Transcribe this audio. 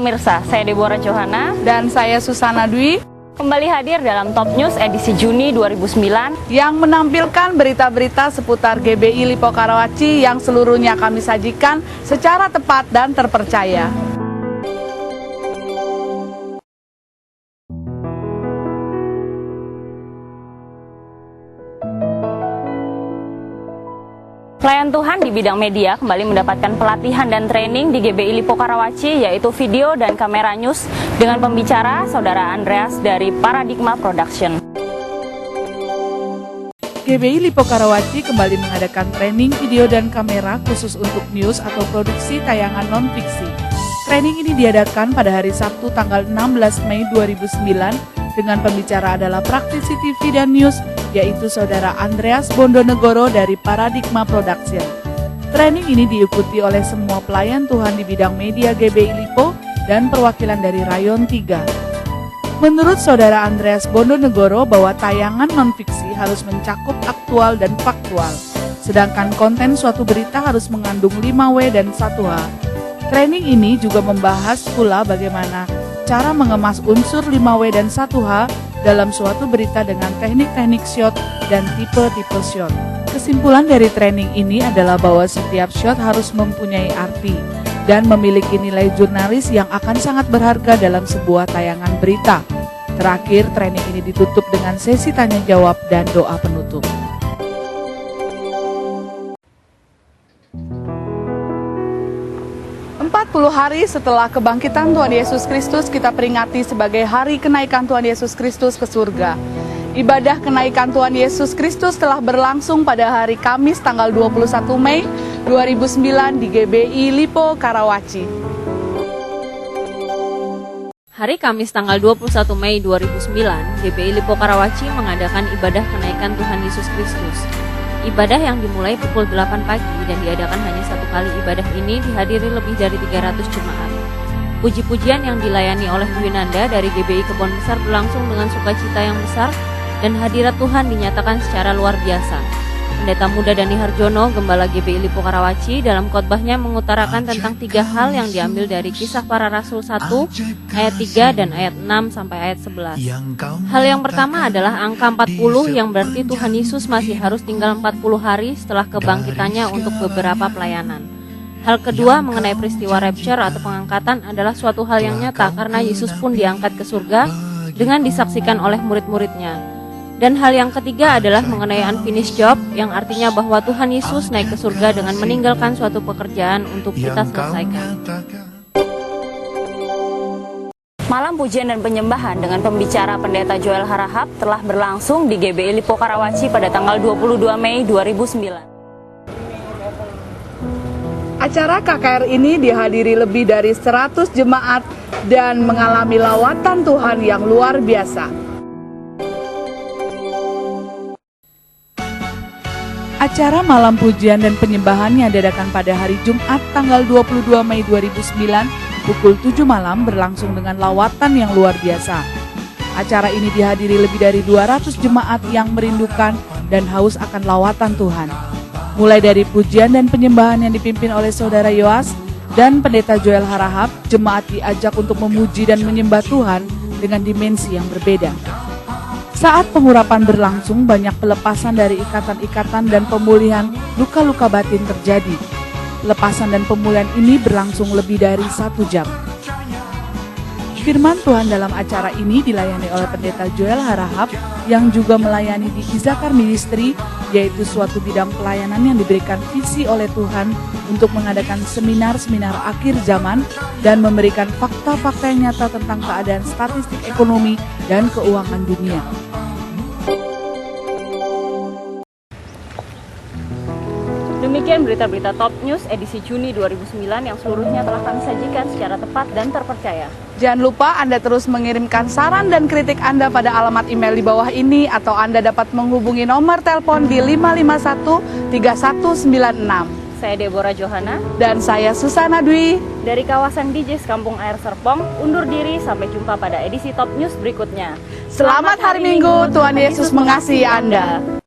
pemirsa, saya Deborah Johana dan saya Susana Dwi kembali hadir dalam Top News edisi Juni 2009 yang menampilkan berita-berita seputar GBI Lipo Karawaci yang seluruhnya kami sajikan secara tepat dan terpercaya. Pelayan Tuhan di bidang media kembali mendapatkan pelatihan dan training di GBI Lipo Karawaci, yaitu video dan kamera news dengan pembicara Saudara Andreas dari Paradigma Production. GBI Lipo Karawaci kembali mengadakan training video dan kamera khusus untuk news atau produksi tayangan non-fiksi. Training ini diadakan pada hari Sabtu tanggal 16 Mei 2009 dengan pembicara adalah praktisi TV dan news, yaitu Saudara Andreas Bondonegoro dari Paradigma Production. Training ini diikuti oleh semua pelayan Tuhan di bidang media GBI Lipo dan perwakilan dari Rayon 3. Menurut Saudara Andreas Bondonegoro bahwa tayangan non-fiksi harus mencakup aktual dan faktual, sedangkan konten suatu berita harus mengandung 5W dan 1H. Training ini juga membahas pula bagaimana cara mengemas unsur 5W dan 1H dalam suatu berita dengan teknik-teknik shot dan tipe-tipe shot. Kesimpulan dari training ini adalah bahwa setiap shot harus mempunyai arti dan memiliki nilai jurnalis yang akan sangat berharga dalam sebuah tayangan berita. Terakhir, training ini ditutup dengan sesi tanya jawab dan doa penutup. 40 hari setelah kebangkitan Tuhan Yesus Kristus, kita peringati sebagai hari kenaikan Tuhan Yesus Kristus ke surga. Ibadah kenaikan Tuhan Yesus Kristus telah berlangsung pada hari Kamis tanggal 21 Mei 2009 di GBI Lipo Karawaci. Hari Kamis tanggal 21 Mei 2009, GBI Lipo Karawaci mengadakan ibadah kenaikan Tuhan Yesus Kristus. Ibadah yang dimulai pukul 8 pagi dan diadakan hanya satu kali. Ibadah ini dihadiri lebih dari 300 jemaat. Puji-pujian yang dilayani oleh Dwinanda dari GBI Kebon Besar berlangsung dengan sukacita yang besar dan hadirat Tuhan dinyatakan secara luar biasa. Pendeta Muda Dani Harjono, Gembala GBI Lipo Karawaci, dalam khotbahnya mengutarakan tentang 3 hal yang diambil dari Kisah Para Rasul 1 ayat 3 dan ayat 6 sampai ayat 11. Hal yang pertama adalah angka 40 yang berarti Tuhan Yesus masih harus tinggal 40 hari setelah kebangkitannya untuk beberapa pelayanan. Hal kedua mengenai peristiwa rapture atau pengangkatan adalah suatu hal yang nyata karena Yesus pun diangkat ke surga dengan disaksikan oleh murid-muridnya. Dan hal yang ketiga adalah mengenai unfinished job, yang artinya bahwa Tuhan Yesus naik ke surga dengan meninggalkan suatu pekerjaan untuk kita selesaikan. Malam pujian dan penyembahan dengan pembicara Pendeta Joel Harahap telah berlangsung di GBI Lipo Karawaci pada tanggal 22 Mei 2009. Acara KKR ini dihadiri lebih dari 100 jemaat dan mengalami lawatan Tuhan yang luar biasa. Acara malam pujian dan penyembahan yang diadakan pada hari Jumat tanggal 22 Mei 2009 pukul 7 malam berlangsung dengan lawatan yang luar biasa. Acara ini dihadiri lebih dari 200 jemaat yang merindukan dan haus akan lawatan Tuhan. Mulai dari pujian dan penyembahan yang dipimpin oleh Saudara Yoas dan Pendeta Joel Harahap, jemaat diajak untuk memuji dan menyembah Tuhan dengan dimensi yang berbeda. Saat pengurapan berlangsung, banyak pelepasan dari ikatan-ikatan dan pemulihan luka-luka batin terjadi. Pelepasan dan pemulihan ini berlangsung lebih dari 1 jam. Firman Tuhan dalam acara ini dilayani oleh Pendeta Joel Harahap yang juga melayani di Izakar Ministry, yaitu suatu bidang pelayanan yang diberikan visi oleh Tuhan untuk mengadakan seminar-seminar akhir zaman dan memberikan fakta-fakta yang nyata tentang keadaan statistik ekonomi dan keuangan dunia. Demikian berita-berita Top News edisi Juni 2009 yang seluruhnya telah kami sajikan secara tepat dan terpercaya. Jangan lupa Anda terus mengirimkan saran dan kritik Anda pada alamat email di bawah ini atau Anda dapat menghubungi nomor telepon di 551-3196. Saya Deborah Johana dan saya Susana Dwi dari kawasan DJs Kampung Air Serpong undur diri. Sampai jumpa pada edisi Top News berikutnya. Selamat hari Minggu, Tuhan Yesus mengasihi Anda.